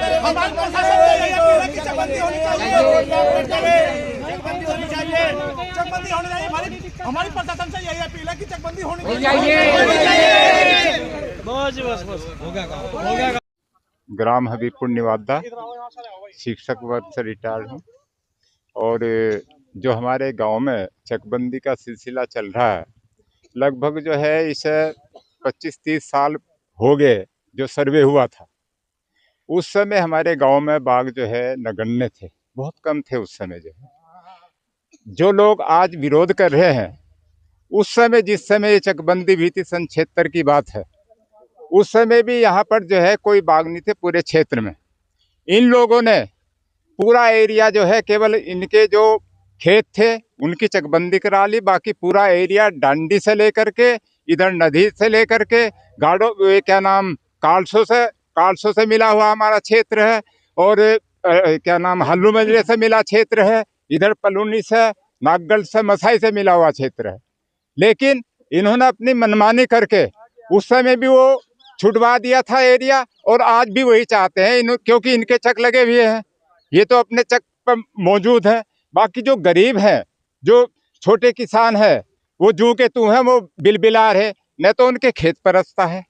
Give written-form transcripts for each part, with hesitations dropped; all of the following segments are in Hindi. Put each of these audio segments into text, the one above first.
हमारे प्रशासन को यही अपील है कि चकबंदी होनी चाहिए, चकबंदी होनी चाहिए, चकबंदी होनी चाहिए। हमारी प्रशासन से यही अपील है कि चकबंदी होनी चाहिए। बस हो गया। ग्राम हबीबपुर निवादा, शिक्षक वर्ग से रिटायर्ड हूँ। और जो हमारे गांव में चकबंदी का सिलसिला चल रहा है, लगभग जो है इसे 25-30 साल हो गए। जो सर्वे हुआ था उस समय हमारे गांव में बाघ जो है नगण्य थे, बहुत कम थे उस समय। जो लोग आज विरोध कर रहे हैं, उस समय जिस समय ये चकबंदी भी थी, सन 76 की बात है, उस समय भी यहाँ पर जो है कोई बाघ नहीं थे पूरे क्षेत्र में। इन लोगों ने पूरा एरिया जो है, केवल इनके जो खेत थे उनकी चकबंदी करा ली, बाकी पूरा एरिया डांडी से लेकर के इधर नदी से लेकर के गाड़ो कालसो से मिला हुआ हमारा क्षेत्र है, और हल्लू मजरे से मिला क्षेत्र है, इधर पलूनी से, नागगढ़ से, मसाई से मिला हुआ क्षेत्र है। लेकिन इन्होंने अपनी मनमानी करके उस समय भी वो छुटवा दिया था एरिया, और आज भी वही चाहते हैं क्योंकि इनके चक लगे हुए हैं, ये तो अपने चक पर मौजूद है। बाकी जो गरीब हैं, जो छोटे किसान है, वो जू के तू हैं, वो बिलबिलार है, न तो उनके खेत पर रास्ता है।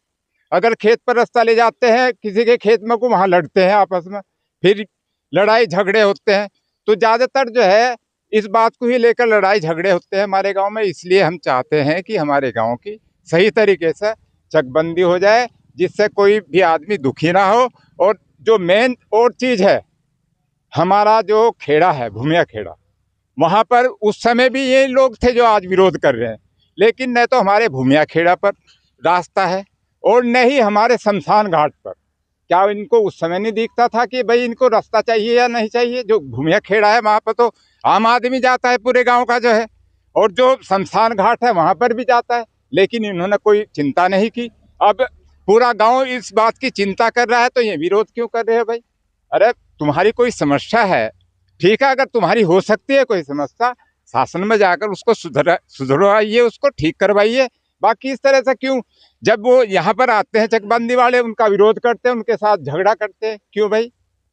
अगर खेत पर रास्ता ले जाते हैं किसी के खेत में को, वहाँ लड़ते हैं आपस में, फिर लड़ाई झगड़े होते हैं। तो ज़्यादातर जो है इस बात को ही लेकर लड़ाई झगड़े होते हैं हमारे गांव में। इसलिए हम चाहते हैं कि हमारे गांव की सही तरीके से चकबंदी हो जाए, जिससे कोई भी आदमी दुखी ना हो। और जो मेन और चीज़ है, हमारा जो खेड़ा है, भूमिया खेड़ा, वहाँ पर उस समय भी ये लोग थे जो आज विरोध कर रहे हैं। लेकिन न तो हमारे भूमिया खेड़ा पर रास्ता है और न ही हमारे शमशान घाट पर। क्या इनको उस समय नहीं दिखता था कि भाई इनको रास्ता चाहिए या नहीं चाहिए? जो भूमिया खेड़ा है वहाँ पर तो आम आदमी जाता है पूरे गांव का जो है, और जो शमशान घाट है वहाँ पर भी जाता है, लेकिन इन्होंने कोई चिंता नहीं की। अब पूरा गांव इस बात की चिंता कर रहा है, तो ये विरोध क्यों कर रहे हैं भाई? अरे तुम्हारी कोई समस्या है, ठीक है, अगर तुम्हारी हो सकती है कोई समस्या, शासन में जाकर उसको सुधरवाइए, उसको ठीक करवाइए। बाकी इस तरह से क्यों, जब वो यहाँ पर आते हैं चकबंदी वाले, उनका विरोध करते हैं, उनके साथ झगड़ा करते हैं, क्यों भाई?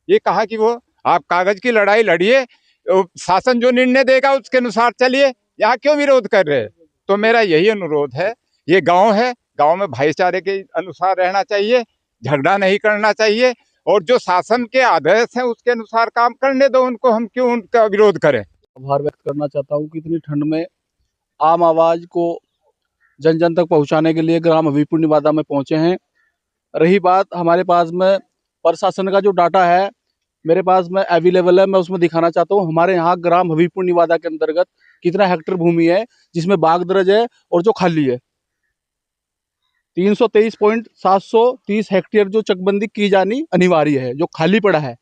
ये कहा कि वो आप कागज की लड़ाई लड़िए, शासन जो निर्णय देगा उसके अनुसार चलिए, यहाँ क्यों विरोध कर रहे हैं? तो मेरा यही अनुरोध है, ये गाँव है, गाँव में भाईचारे के अनुसार रहना चाहिए, झगड़ा नहीं करना चाहिए, और जो शासन के आदेश हैं उसके अनुसार काम करने दो उनको, हम क्यों उनका विरोध करें? आभार व्यक्त करना चाहता हूं कि इतनी ठंड में आम आवाज को जन जन तक पहुंचाने के लिए ग्राम हबीबपुर निवादा में पहुंचे हैं। रही बात हमारे पास में प्रशासन का जो डाटा है मेरे पास में अवेलेबल है, मैं उसमें दिखाना चाहता हूं। हमारे यहाँ ग्राम हबीबपुर निवादा के अंतर्गत कितना हेक्टेयर भूमि है जिसमें बाग दर्ज है और जो खाली है। 323.730 हेक्टेयर जो चकबंदी की जानी अनिवार्य है, जो खाली पड़ा है।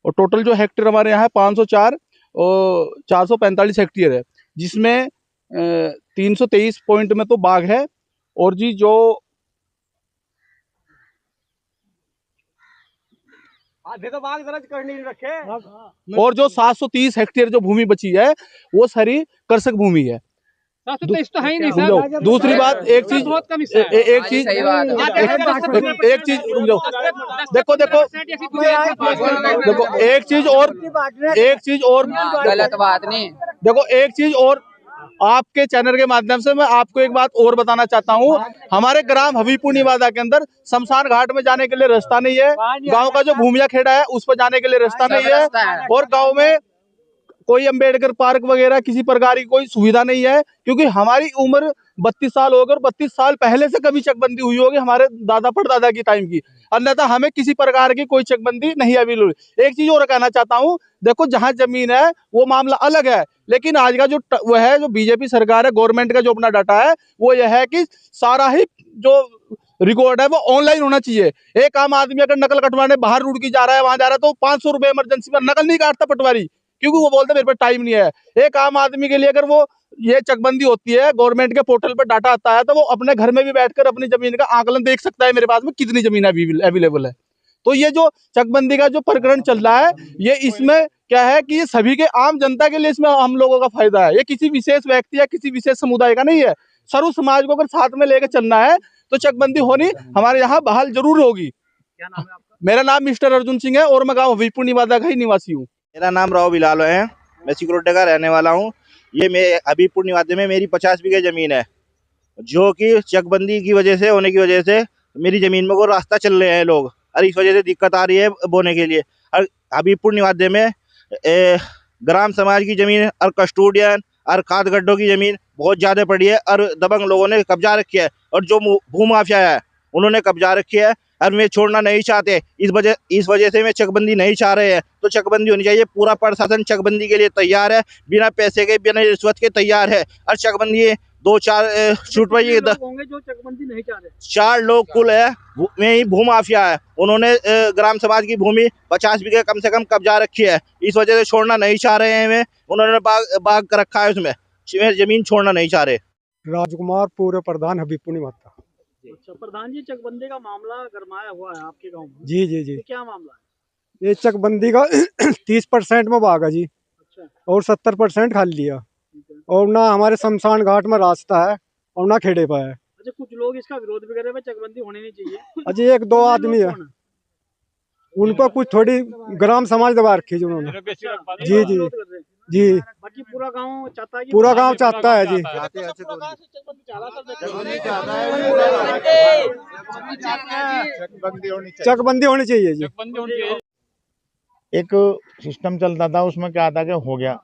और टोटल जो हेक्टेयर हमारे यहाँ 504 और 445 हेक्टेयर है, जिसमें 323 पॉइंट में तो बाग है, और जी जो आधे तो बाग दर्ज कर नहीं रखे, और जो 730 हेक्टेयर जो भूमि बची है वो सारी कृषक भूमि है। 723 तो है ही नहीं सर। दूसरी बात, एक चीज बहुत कम गलत बात नहीं। देखो एक चीज और आपके चैनल के माध्यम से मैं आपको एक बात और बताना चाहता हूँ। हमारे ग्राम हबीबपुर निवादा के अंदर शमशान घाट में जाने के लिए रास्ता नहीं है, गांव का जो भूमिया खेड़ा है उस पर जाने के लिए रास्ता नहीं है, और गांव में कोई अंबेडकर पार्क वगैरह किसी प्रकार की कोई सुविधा नहीं है, क्योंकि हमारी उम्र 32 साल हो गई और 32 साल पहले से कभी चकबंदी हुई होगी हमारे दादा परदादा की टाइम की, अन्यथा हमें किसी प्रकार की कोई चकबंदी नहीं अवेलेबल। एक चीज और कहना चाहता हूँ, देखो जहां जमीन है वो मामला अलग है, लेकिन आज का जो वो है, जो बीजेपी सरकार है, गवर्नमेंट का जो अपना डाटा है वो यह है कि सारा ही जो रिकॉर्ड है वो ऑनलाइन होना चाहिए। एक आम आदमी अगर नकल कटवाने बाहर रुड़की जा रहा है, वहां जा रहा है, तो 500 रुपए इमरजेंसी में नकल नहीं काटता पटवारी, क्योंकि वो बोलते मेरे पास टाइम नहीं है। एक आम आदमी के लिए अगर वो ये चकबंदी होती है, गवर्नमेंट के पोर्टल पर डाटा आता है, तो वो अपने घर में भी बैठकर अपनी जमीन का आकलन देख सकता है, मेरे पास में कितनी जमीन अवेलेबल है। तो ये जो चकबंदी का जो प्रकरण चल रहा है, ये इसमें क्या है कि ये सभी के आम जनता के लिए इसमें हम लोगों का फायदा है, ये किसी विशेष व्यक्ति या किसी विशेष समुदाय का नहीं है। सर्व समाज को अगर साथ में लेकर चलना है तो चकबंदी होनी हमारे यहाँ बहाल जरूर होगी। क्या नाम है आपका? मेरा नाम मिस्टर अर्जुन सिंह है और मैं गाँव हबीबपुर निवादा का ही निवासी हूँ। मेरा नाम राव बिलाल है, मैं सिकुलटे का रहने वाला हूँ। ये मैं हबीबपुर निवासी में मेरी 50 बीघे जमीन है, जो कि चकबंदी की वजह से होने की वजह से मेरी जमीन में वो रास्ता चल रहे हैं लोग, और इस वजह से दिक्कत आ रही है बोने के लिए। और हबीबपुर निवासी में ग्राम समाज की जमीन और कस्टोडियन और खाद गड्ढों की जमीन बहुत ज्यादा पड़ी है और दबंग लोगों ने कब्जा रखी है, और जो भूमाफिया है उन्होंने कब्जा रखी है और वे छोड़ना नहीं चाहते। इस वजह से वे चकबंदी नहीं चाह रहे हैं, तो चकबंदी होनी चाहिए। पूरा प्रशासन चकबंदी के लिए तैयार है, बिना पैसे के बिना रिश्वत के तैयार है। और चकबंदी 2-4 छूट पर होंगे जो चकबंदी नहीं चाह रहे। 4 लोग कुल है में ही भूमाफिया है, उन्होंने ग्राम समाज की भूमि 50 बीघे कम से कम कब्जा रखी है। इस वजह से छोड़ना नहीं चाह रहे हैं वे, उन्होंने बाग कर रखा है, उसमें जमीन छोड़ना नहीं चाह रहे। राजकुमार पूर्व प्रधान हबीबपुर निवादा। अच्छा प्रधान जी, चकबंदी का मामला गरमाया हुआ है आपके गांव में। जी जी जी, तो क्या मामला है? ये चकबंदी का 30% में भागा जी, अच्छा और 70% खाली लिया, ठीक है। और ना हमारे शमशान घाट में रास्ता है और ना खेड़े पर है। अच्छा, कुछ लोग इसका विरोध भी कर रहे हैं, चकबंदी होनी नहीं चाहिए। अजी 1-2 आदमी है, उनको कुछ थोड़ी ग्राम समाज दबा रखी जी उन्होंने। जी जी जी, बाकी पूरा गांव चाहता है कि पूरा गांव चाहता है जी। चकबंदी होनी चाहिए जी। एक सिस्टम चलता था, उसमें क्या था कि हो गया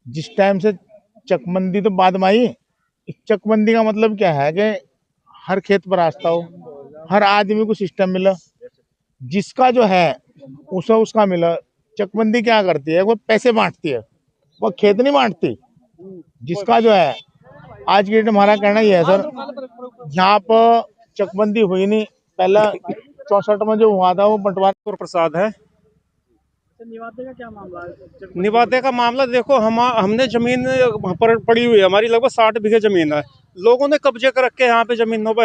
जिस टाइम से चकबंदी तो बाद में आई। चकबंदी का मतलब क्या है कि हर खेत पर रास्ता हो, हर आदमी को सिस्टम मिला, जिसका जो है उसे उसका मिला। चकबंदी क्या करती है, वो पैसे बांटती है, वो खेत नहीं बांटती। जिसका जो है आज की डेट हमारा कहना ही है सर, यहाँ पर चकबंदी हुई नहीं, पहला 64 में जो हुआ था वो बंटवारा प्रसाद है। निवादे का क्या मामला है? निवादे का मामला देखो, हमने जमीन पर पड़ी हुई है, हमारी लगभग 60 बीघे जमीन है। लोगों ने कब्जे कर रखे यहाँ पे जमीनों पे।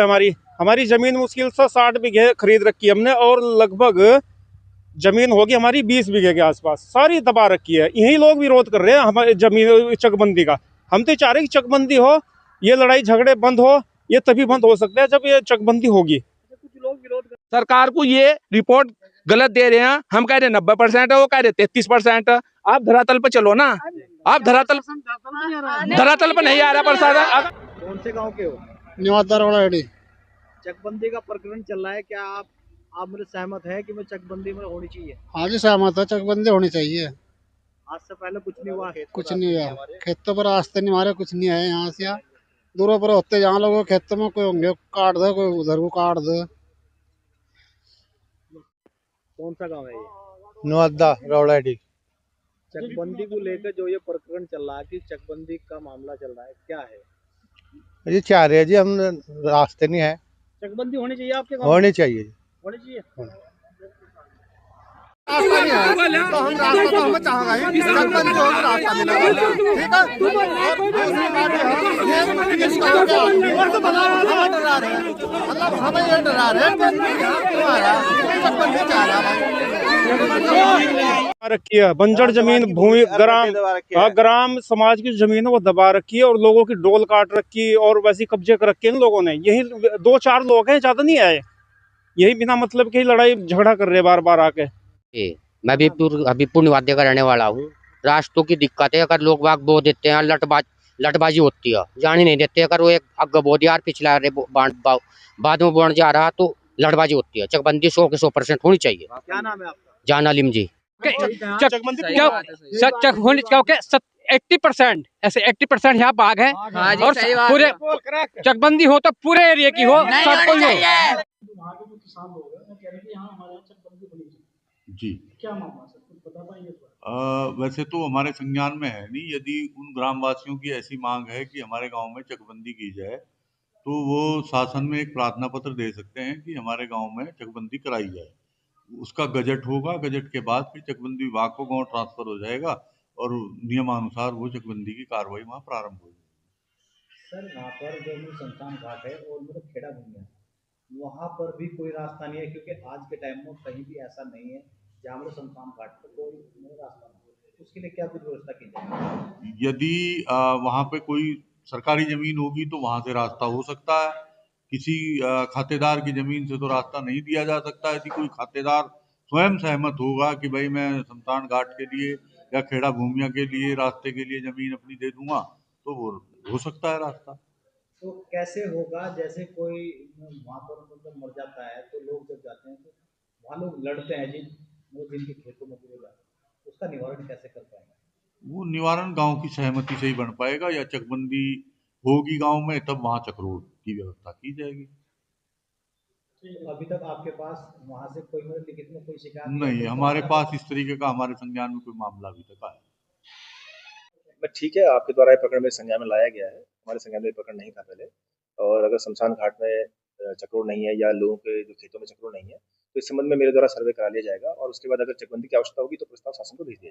हमारी जमीन मुश्किल से 60 बीघे खरीद रखी है हमने, और लगभग जमीन होगी हमारी 20 बीघे के आसपास, सारी दबा रखी है। यही लोग विरोध कर रहे हैं हमारे जमीन चकबंदी का। हम तो चाह रहे हैं कि चकबंदी हो, ये लड़ाई झगड़े बंद हो। ये तभी बंद हो सकता है जब ये चकबंदी होगी। कुछ लोग विरोध कर सरकार को ये रिपोर्ट गलत दे रहे हैं। हम कह रहे हैं 90% है, वो कह रहे 33%। आप धरातल पे चलो ना, आप धरातल पे नहीं आ रहा प्रशासन। कौन से गांव के हो? निवादा रोड़ा। चकबंदी का प्रकरण चल रहा है, क्या आप मेरे सहमत है कि मैं चकबंदी में होनी चाहिए? हाँ जी सहमत है, चकबंदी होनी चाहिए। आज से पहले कुछ नहीं हुआ? कुछ नहीं हुआ, खेतों पर रास्ते नहीं हमारे, कुछ नहीं है। यहाँ से दूरों पर होते जहाँ लोगों के खेतों में कोई होंगे काट दो, कोई उधर को काट दो। कौन सा गांव है ये? नवादा रौड़ाडी। चकबंदी को लेकर जो ये प्रकरण चल रहा है कि चकबंदी का मामला चल रहा है, क्या है? ये चाह रहे हैं जी, हम रास्ते नहीं है, चकबंदी होनी चाहिए आपके गांव में? होनी चाहिए। होनी चाहिए। तो हम रास्ता तो हमें चाहेंगे ही, चकबंदी हो तो रास्ता मिलेगा, ठीक है। और दूसरी बात ये इसका हो गया, हमें डरा रहे हैं, मतलब हमें ये डरा रहे हैं कि तुम्हारा चकबंदी चाह रहा है। रखी है बंजर जमीन, भूमि ग्राम समाज की जमीन है वो दबा रखी है, और लोगों की डोल काट रखी है, और वैसी कब्जे कर रखे हैं लोगों ने। यही 2-4 लोग हैं, ज्यादा नहीं आए। यही बिना मतलब की लड़ाई झगड़ा कर रहे हैं बार बार आके। मैं हबीबपुर निवादा का रहने वाला हूँ। रास्तों की दिक्कत है, अगर लोग बाग बो देते हैं, लटबाजी होती है, जाने नहीं देते। अगर वो एक अग बो दिया पिछला बाद में बोन जा रहा तो लटबाजी होती है। चकबंदी 100 के 100% होनी चाहिए। क्या नाम है आपका? जान आलिम जी। 80% ऐसे 80% यहाँ बाग है, और पूरे चकबंदी हो तो पूरे एरिया की हो, सब कोई हो। जी क्या मामला सर, कुछ बता पाएंगे? वैसे तो हमारे संज्ञान में है नहीं। यदि उन ग्रामवासियों की ऐसी मांग है कि हमारे गांव में चकबंदी की जाए, तो वो शासन में एक प्रार्थना पत्र दे सकते हैं कि हमारे गांव में चकबंदी कराई जाए। उसका गजट होगा, गजट के बाद फिर चकबंदी विभाग को गांव ट्रांसफर हो जाएगा, और नियमानुसार वो चकबंदी की कार्रवाई वहाँ प्रारंभ हो जाएगी। सर वहाँ पर जो शमशान घाट है और मतलब खेड़ा भूमि है, वहाँ पर भी कोई रास्ता नहीं है, क्योंकि आज के टाइम में कहीं भी ऐसा नहीं है जहाँ पर शमशान घाट पर कोई रास्ता नहीं है। उसके लिए क्या कुछ व्यवस्था की जाए? यदि वहाँ पे कोई सरकारी जमीन होगी तो वहाँ से रास्ता हो सकता है, किसी खातेदार की जमीन से तो रास्ता नहीं दिया जा सकता। यदि कोई खातेदार स्वयं सहमत होगा कि भाई मैं शमशान घाट के लिए या खेड़ा भूमिया के लिए रास्ते के लिए जमीन अपनी दे दूंगा, तो वो हो सकता है रास्ता। तो कैसे होगा, जैसे कोई वहाँ पर मतलब मर जाता है तो लोग जब जाते हैं तो वहाँ लोग लड़ते हैं जिनके खेतों में गिरे जाते हैं, उसका निवारण कैसे कर पाएंगे? वो निवारण गांव की सहमति से ही बन पाएगा, या चकबंदी होगी गांव में तब वहां चक्रोड की व्यवस्था की जाएगी। तो अभी तक आपके पास वहाँ से कोई मतलब लिखित में कोई शिकायत नहीं, हमारे पास इस तरीके का हमारे संज्ञान में कोई मामला अभी तक आया। ठीक है, आपके द्वारा ये प्रकरण में संज्ञान में लाया गया है। हमारे संज्ञान में ये प्रकरण नहीं था पहले, और अगर शमशान घाट में चक्रोड नहीं है या लोगों के जो खेतों में चक्रोड नहीं है, तो इस संबंध में मेरे द्वारा सर्वे करा लिया जाएगा और उसके बाद अगर चकबंदी की आवश्यकता होगी तो प्रस्ताव शासन को भेज दिया जाएगा।